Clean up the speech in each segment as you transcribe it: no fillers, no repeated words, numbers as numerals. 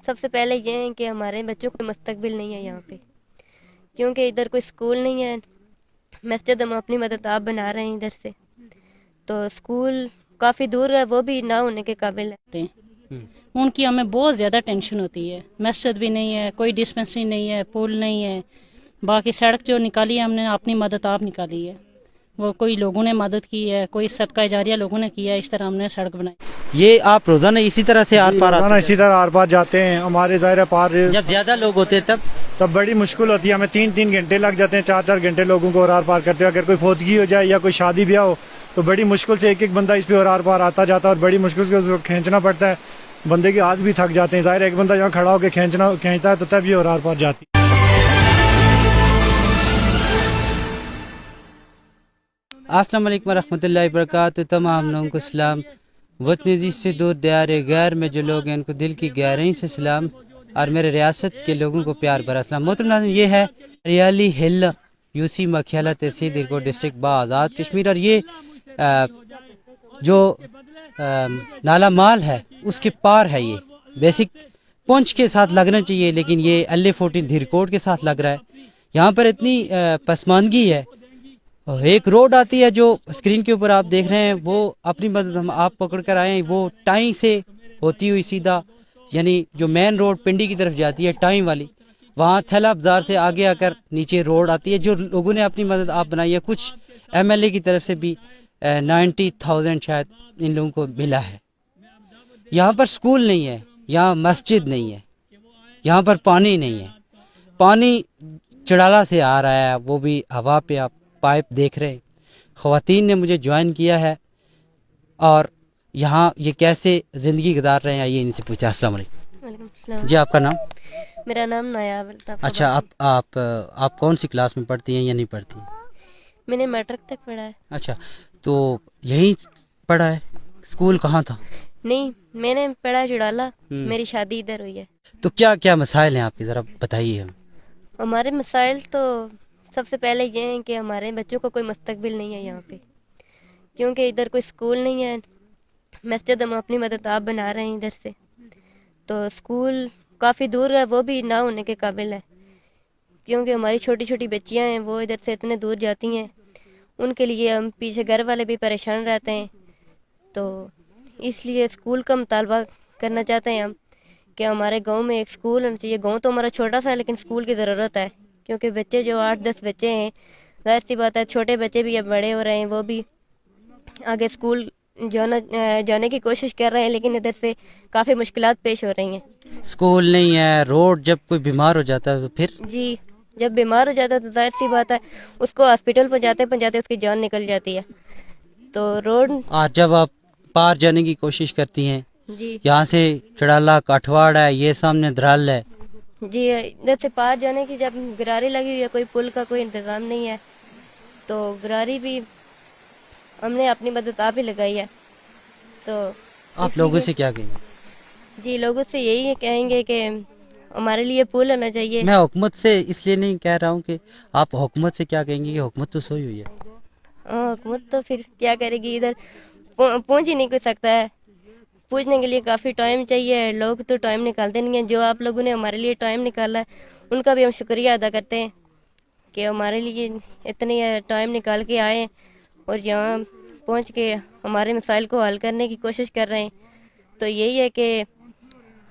سب سے پہلے یہ ہے کہ ہمارے بچوں کو مستقبل نہیں ہے یہاں پہ، کیونکہ ادھر کوئی اسکول نہیں ہے. مسجد ہم اپنی مدد آپ بنا رہے ہیں ادھر سے، تو اسکول کافی دور ہے، وہ بھی نہ ہونے کے قابل ہے. ان کی ہمیں بہت زیادہ ٹینشن ہوتی ہے. مسجد بھی نہیں ہے، کوئی ڈسپنسری نہیں ہے، پول نہیں ہے. باقی سڑک جو نکالی ہے ہم نے اپنی مدد آپ نکالی ہے، وہ کوئی لوگوں نے مدد کی ہے، کوئی صدقہ جاریہ لوگوں نے کیا ہے، اس طرح ہم نے سڑک بنائی. یہ آپ روزانہ اسی طرح سے آر پار روزانہ آتے اسی طرح آر پار جاتے ہیں. ہمارے ظاہر پار جب زیادہ لوگ ہوتے تب بڑی مشکل ہوتی ہے، ہمیں 3 گھنٹے لگ جاتے ہیں، 4 گھنٹے لوگوں کو اور آر پار کرتے ہیں. اگر کوئی فوتگی ہو جائے یا کوئی شادی بیاہ ہو تو بڑی مشکل سے ایک بندہ اس پہ اور آر پار آتا جاتا ہے، اور بڑی مشکل سے اس کو کھینچنا پڑتا ہے. بندے کے ہاتھ بھی تھک جاتے ہیں. ظاہر ایک بندہ یہاں کھڑا ہو کے کھینچتا ہے تو تب یہ اور آر پار جاتی ہے. السلام علیکم ورحمۃ اللہ وبرکاتہ. تمام لوگوں کو سلام. وطن عزیز سے دور دیار غیر میں جو لوگ ہیں ان کو دل کی گہرائی سے سلام، اور میرے ریاست کے لوگوں کو پیار بھرا سلام. محترم ناظرین، یہ ہے ریالی ہل، یوسی مکھیالہ، تحصیل درگوٹ، ڈسٹرکٹ بآزاد کشمیر. اور یہ جو نالا مال ہے اس کے پار ہے. یہ بیسک پونچھ کے ساتھ لگنا چاہیے، لیکن یہ LA14 دھیرکوٹ کے ساتھ لگ رہا ہے. یہاں پر اتنی پسماندگی ہے. ایک روڈ آتی ہے جو اسکرین کے اوپر آپ دیکھ رہے ہیں، وہ اپنی مدد ہم آپ پکڑ کر آئے ہیں. وہ ٹائیں سے ہوتی ہوئی سیدھا، یعنی جو مین روڈ پنڈی کی طرف جاتی ہے ٹائیں والی، وہاں تھیلا بازار سے آگے آ کر نیچے روڈ آتی ہے جو لوگوں نے اپنی مدد آپ بنائی ہے. کچھ MLA کی طرف سے بھی 90,000 شاید ان لوگوں کو ملا ہے. یہاں پر سکول نہیں ہے، یہاں مسجد نہیں ہے، یہاں پر پانی نہیں ہے. پانی چڑالا سے آ رہا ہے، وہ بھی ہوا پہ آپ پائپ دیکھ رہے ہیں. خواتین نے مجھے جوائن کیا ہے، اور یہاں یہ کیسے زندگی گزار رہے ہیں یہ ان سے پوچھا. السلام علیکم. وعلیکم السلام. جی، آپ کا نام؟ میرا نام نایاب الطاف. اچھا، آپ کون سی کلاس میں پڑھتی ہیں یا نہیں پڑھتی ہیں؟ میں نے میٹرک تک پڑھا ہے. اچھا، تو یہیں پڑھا ہے؟ اسکول کہاں تھا؟ نہیں، میں نے پڑھا جڑالا. میری شادی ادھر ہوئی ہے. تو کیا کیا مسائل ہیں آپ کے، ذرا بتائیے ہم. ہمارے مسائل تو سب سے پہلے یہ ہیں کہ ہمارے بچوں کو کوئی مستقبل نہیں ہے یہاں پہ، کیونکہ ادھر کوئی اسکول نہیں ہے. مسجد ہم اپنی مدد آپ بنا رہے ہیں ادھر سے، تو اسکول کافی دور ہے، وہ بھی نہ ہونے کے قابل ہے. کیونکہ ہماری چھوٹی چھوٹی بچیاں ہیں، وہ ادھر سے اتنے دور جاتی ہیں، ان کے لیے ہم پیچھے گھر والے بھی پریشان رہتے ہیں. تو اس لیے اسکول کا مطالبہ کرنا چاہتے ہیں ہم کہ ہمارے گاؤں میں ایک اسکول ہونا چاہیے. گاؤں تو ہمارا چھوٹا سا ہے، لیکن اسکول کی ضرورت ہے، کیونکہ بچے جو 8-10 بچے ہیں، ظاہر سی بات ہے چھوٹے بچے بھی اب بڑے ہو رہے ہیں، وہ بھی آگے اسکول جانے کی کوشش کر رہے ہیں، لیکن ادھر سے کافی مشکلات پیش ہو رہی ہیں. اسکول نہیں ہے، روڈ، جب کوئی بیمار ہو جاتا ہے تو پھر جی، جب بیمار ہو جاتا ہے تو ظاہر سی بات ہے اس کو ہاسپٹل پہنچاتے اس کی جان نکل جاتی ہے. تو روڈ، آج جب آپ پار جانے کی کوشش کرتی ہیں، جی یہاں سے چڑالا کاٹھواڑ ہے، یہ سامنے درال ہے، جی ادھر سے پار جانے کی جب گراری لگی ہوئی ہے، کوئی پل کا کوئی انتظام نہیں ہے، تو گراری بھی ہم نے اپنی مدد آپ ہی لگائی ہے. تو آپ لوگوں سے کیا کہیں گے؟ جی، لوگوں سے یہی کہیں گے کہ ہمارے لیے پل ہونا چاہیے. میں حکومت سے اس لیے نہیں کہہ رہا ہوں کہ آپ حکومت سے کیا کہیں گے، کہ حکومت تو سوئی ہوئی ہے. حکومت تو پھر کیا کرے گی، ادھر پہنچ ہی نہیں کوئی سکتا ہے. پوچھنے کے لیے کافی ٹائم چاہیے، لوگ تو ٹائم نکالتے نہیں ہیں. جو آپ لوگوں نے ہمارے لیے ٹائم نکالا ہے ان کا بھی ہم شکریہ ادا کرتے ہیں کہ ہمارے لیے اتنے ٹائم نکال کے آئے اور یہاں پہنچ کے ہمارے مسائل کو حل کرنے کی کوشش کر رہے ہیں. تو یہی ہے کہ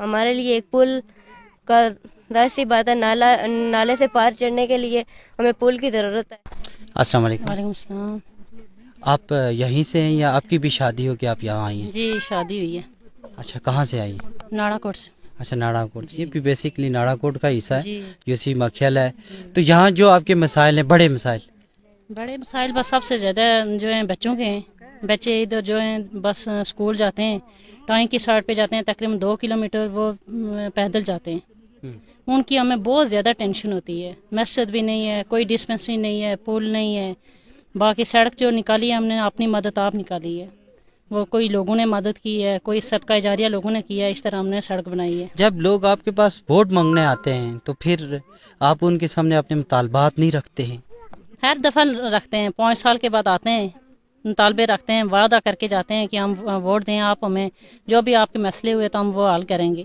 ہمارے لیے ایک پل کا ظاہر سی بات ہے، نالے سے پار چڑھنے کے لیے ہمیں پل کی ضرورت ہے. السلام علیکم. وعلیکم السلام. آپ یہیں سے ہیں یا آپ کی بھی شادی ہو کہ آپ یہاں آئی ہیں؟ جی، شادی ہوئی ہے اچھا، کہاں سے آئی ہیں؟ ناڑا کوٹ سے. اچھا، ناڑا کوٹ. یہ بھی بیسکلی ناڑا کوٹ کا حصہ ہے، جی، یوسی مکھیالہ ہے. تو یہاں جو آپ کے مسائل ہیں، بڑے مسائل بس سب سے زیادہ جو ہیں بچوں کے ہیں. بچے ادھر جو ہیں بس اسکول جاتے ہیں، ٹائیں کی سائڈ پہ جاتے ہیں، تقریباً 2 کلومیٹر وہ پیدل جاتے ہیں. ان کی ہمیں بہت زیادہ ٹینشن ہوتی ہے. مسجد بھی نہیں ہے، کوئی ڈسپنسری نہیں ہے، پول نہیں ہے. باقی سڑک جو نکالی ہے ہم نے اپنی مدد آپ نکالی ہے، وہ کوئی لوگوں نے مدد کی ہے، کوئی صدقہ جاریہ لوگوں نے کیا ہے، اس طرح ہم نے سڑک بنائی ہے. جب لوگ آپ کے پاس ووٹ مانگنے آتے ہیں تو پھر آپ ان کے سامنے اپنے مطالبات نہیں رکھتے ہیں؟ ہر دفعہ رکھتے ہیں، 5 سال کے بعد آتے ہیں، مطالبے رکھتے ہیں، وعدہ کر کے جاتے ہیں کہ ہم ووٹ دیں، آپ ہمیں جو بھی آپ کے مسئلے ہوئے تو ہم وہ حل کریں گے.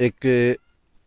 1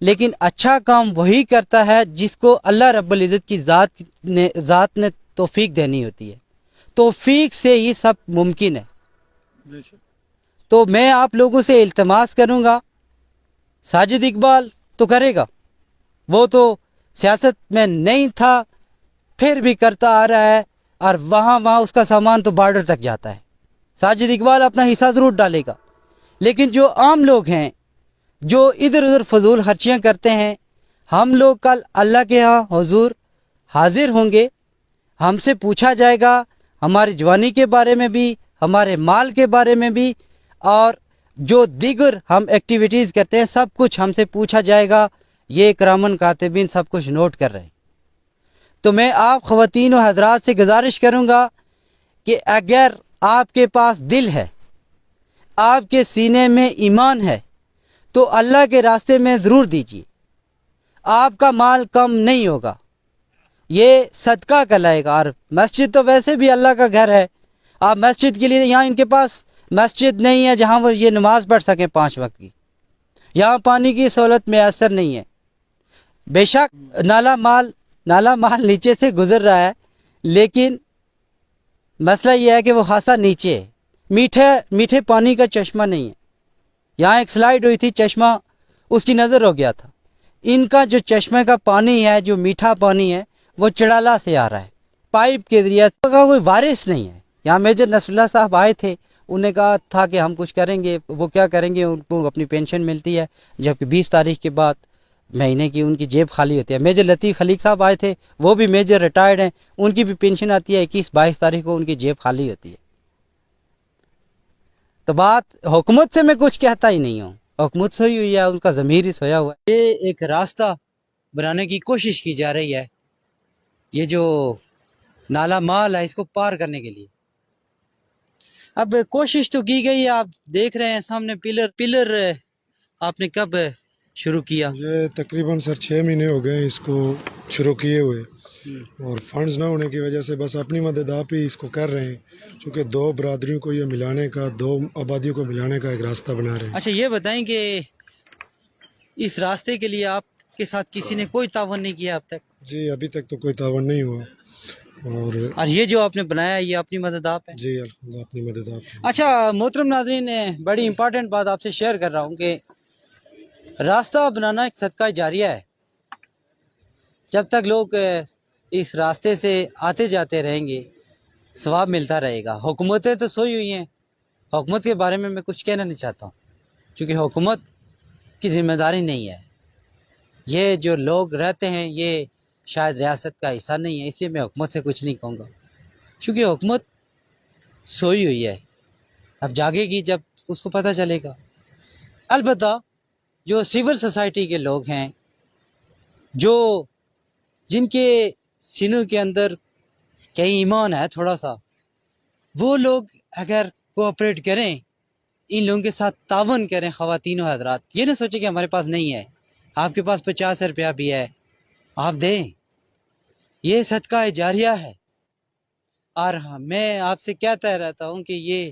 لیکن اچھا کام وہی کرتا ہے جس کو اللہ رب العزت کی ذات نے توفیق دینی ہوتی ہے. توفیق سے ہی سب ممکن ہے. تو میں آپ لوگوں سے التماس کروں گا، ساجد اقبال تو کرے گا، وہ تو سیاست میں نہیں تھا پھر بھی کرتا آ رہا ہے، اور وہاں اس کا سامان تو بارڈر تک جاتا ہے. ساجد اقبال اپنا حصہ ضرور ڈالے گا، لیکن جو عام لوگ ہیں جو ادھر ادھر فضول خرچیاں کرتے ہیں، ہم لوگ کل اللہ کے ہاں حضور حاضر ہوں گے. ہم سے پوچھا جائے گا ہماری جوانی کے بارے میں بھی، ہمارے مال کے بارے میں بھی، اور جو دیگر ہم ایکٹیویٹیز کرتے ہیں سب کچھ ہم سے پوچھا جائے گا. یہ کرامن کاتبین سب کچھ نوٹ کر رہے ہیں. تو میں آپ خواتین و حضرات سے گزارش کروں گا کہ اگر آپ کے پاس دل ہے، آپ کے سینے میں ایمان ہے، تو اللہ کے راستے میں ضرور دیجیے. آپ کا مال کم نہیں ہوگا، یہ صدقہ کہلائے گا. اور مسجد تو ویسے بھی اللہ کا گھر ہے. آپ مسجد کے لیے، یہاں ان کے پاس مسجد نہیں ہے جہاں وہ یہ نماز پڑھ سکیں 5 وقت کی. یہاں پانی کی سہولت میسر نہیں ہے. بے شک نالا مال نیچے سے گزر رہا ہے، لیکن مسئلہ یہ ہے کہ وہ خاصا نیچے ہے. میٹھے پانی کا چشمہ نہیں ہے. یہاں ایک سلائیڈ ہوئی تھی، چشمہ اس کی نظر ہو گیا تھا. ان کا جو چشمے کا پانی ہے، جو میٹھا پانی ہے، وہ چڑالا سے آ رہا ہے پائپ کے ذریعے. کوئی وارث نہیں ہے. یہاں میجر نصر اللہ صاحب آئے تھے، انہوں نے کہا تھا کہ ہم کچھ کریں گے. وہ کیا کریں گے؟ ان کو اپنی پینشن ملتی ہے، جبکہ 20 تاریخ کے بعد مہینے کی ان کی جیب خالی ہوتی ہے. میجر لطیف خلیق صاحب آئے تھے، وہ بھی میجر ریٹائرڈ ہیں، ان کی بھی پینشن آتی ہے 21-22 تاریخ کو ان کی جیب خالی ہوتی ہے. تو بات حکومت سے میں کچھ کہتا ہی نہیں ہوں، حکومت سوئی ہوئی ہے، ان کا ضمیر ہی سویا ہوا ہے. یہ ایک راستہ بنانے کی کوشش کی جا رہی ہے، یہ جو نالا مال ہے اس کو پار کرنے کے لیے. اب کوشش تو کی گئی ہے، آپ دیکھ رہے ہیں سامنے پلر آپ نے کب شروع کیا؟ یہ تقریباً سر 6 مہینے ہو گئے اس کو شروع کیے ہوئے، اور فنڈز نہ ہونے کی وجہ سے بس اپنی مدد آپ ہی اس کو کر رہے ہیں، چونکہ 2 برادریوں کو یہ ملانے کا، 2 آبادیوں کو ملانے کا ایک راستہ بنا رہے ہیں. اچھا یہ بتائیں کہ اس راستے کے لیے آپ کے ساتھ کسی نے کوئی تعاون نہیں کیا اب تک؟ جی ابھی تک تو کوئی تعاون نہیں ہوا. اور یہ جو آپ نے بنایا یہ اپنی مدد آپ ہے؟ جی الحمدللہ اپنی مدد آپ کی. اچھا محترم ناظرین، بڑی امپورٹنٹ بات آپ سے شیئر کر رہا ہوں کہ راستہ بنانا ایک صدقہ جاریہ ہے. جب تک لوگ اس راستے سے آتے جاتے رہیں گے ثواب ملتا رہے گا. حکومتیں تو سوئی ہوئی ہیں، حکومت کے بارے میں کچھ کہنا نہیں چاہتا ہوں، کیونکہ حکومت کی ذمہ داری نہیں ہے. یہ جو لوگ رہتے ہیں یہ شاید ریاست کا حصہ نہیں ہے، اس لیے میں حکومت سے کچھ نہیں کہوں گا، کیونکہ حکومت سوئی ہوئی ہے. اب جاگے گی جب اس کو پتہ چلے گا. البتہ جو سول سوسائٹی کے لوگ ہیں، جن کے سینوں کے اندر کہیں ایمان ہے تھوڑا سا، وہ لوگ اگر کوآپریٹ کریں، ان لوگوں کے ساتھ تعاون کریں، خواتین و حضرات، یہ نہ سوچیں کہ ہمارے پاس نہیں ہے. آپ کے پاس 50 روپیہ بھی ہے، آپ دیں، یہ صدقہ جاریہ ہے. اور میں آپ سے کہتا رہتا ہوں کہ یہ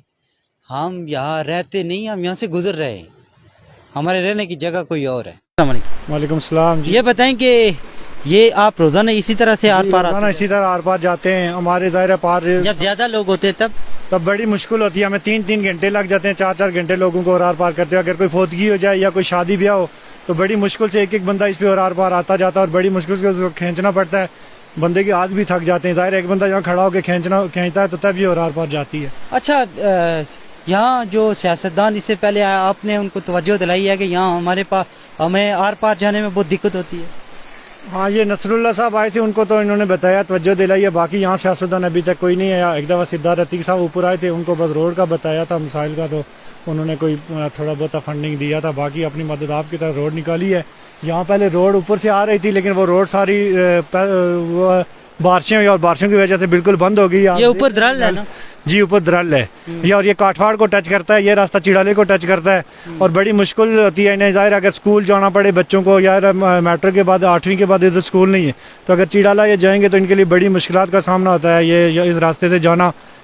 ہم یہاں رہتے نہیں، ہم یہاں سے گزر رہے ہیں، ہمارے رہنے کی جگہ کوئی اور ہے. السلام علیکم. وعلیکم السلام. یہ بتائیں کہ یہ آپ روزانہ اسی طرح سے آر پار روزانہ اسی طرح آر پار جاتے ہیں. ہمارے دائرہ پار جب زیادہ لوگ ہوتے تب بڑی مشکل ہوتی ہے، ہمیں 3 گھنٹے لگ جاتے ہیں، 4 گھنٹے لوگوں کو اور پار کرتے ہیں. اگر کوئی فوتگی ہو جائے یا کوئی شادی بیاہ ہو تو بڑی مشکل سے ایک بندہ اس پہ اور پار آتا جاتا ہے، اور بڑی مشکل سے اس کو کھینچنا پڑتا ہے. بندے کے ہاتھ بھی تھک جاتے ہیں. ظاہر ایک بندہ یہاں کھڑا ہو کے کھینچتا ہے تو تب یہ اور پار جاتی ہے. اچھا یہاں جو سیاستدان اس سے پہلے آئے، آپ نے ان کو توجہ دلائی ہے کہ یہاں ہمیں آر پار جانے میں بہت دقت ہوتی ہے؟ ہاں یہ نصر اللہ صاحب آئے تھے، ان کو تو انہوں نے بتایا، توجہ دلائی ہے. باقی یہاں سیاستدان ابھی تک کوئی نہیں ہے. ایک دفعہ سردار عتیق صاحب اوپر آئے تھے، ان کو بس روڈ کا بتایا تھا، مسائل کا، تو انہوں نے کوئی تھوڑا بہت فنڈنگ دیا تھا. باقی اپنی مدد آپ کی طرح روڈ نکالی ہے. یہاں پہلے روڈ اوپر سے آ رہی تھی، لیکن وہ روڈ ساری بارشیں ہوئی اور بارشوں کی وجہ سے بالکل بند ہو گئی. یہ اوپر درل ہے نا؟ جی اوپر درل ہے یہ، اور یہ کاٹھواڑ کو ٹچ کرتا ہے، یہ راستہ چڑالے کو ٹچ کرتا ہے، اور بڑی مشکل ہوتی ہے انہیں. ظاہر اگر اسکول جانا پڑے بچوں کو، یا میٹرک کے بعد 8ویں کے بعد ادھر اسکول نہیں ہے، تو اگر چڑالہ یہ جائیں گے تو ان کے لیے بڑی مشکلات کا سامنا ہوتا ہے. یہ اس راستے سے جانا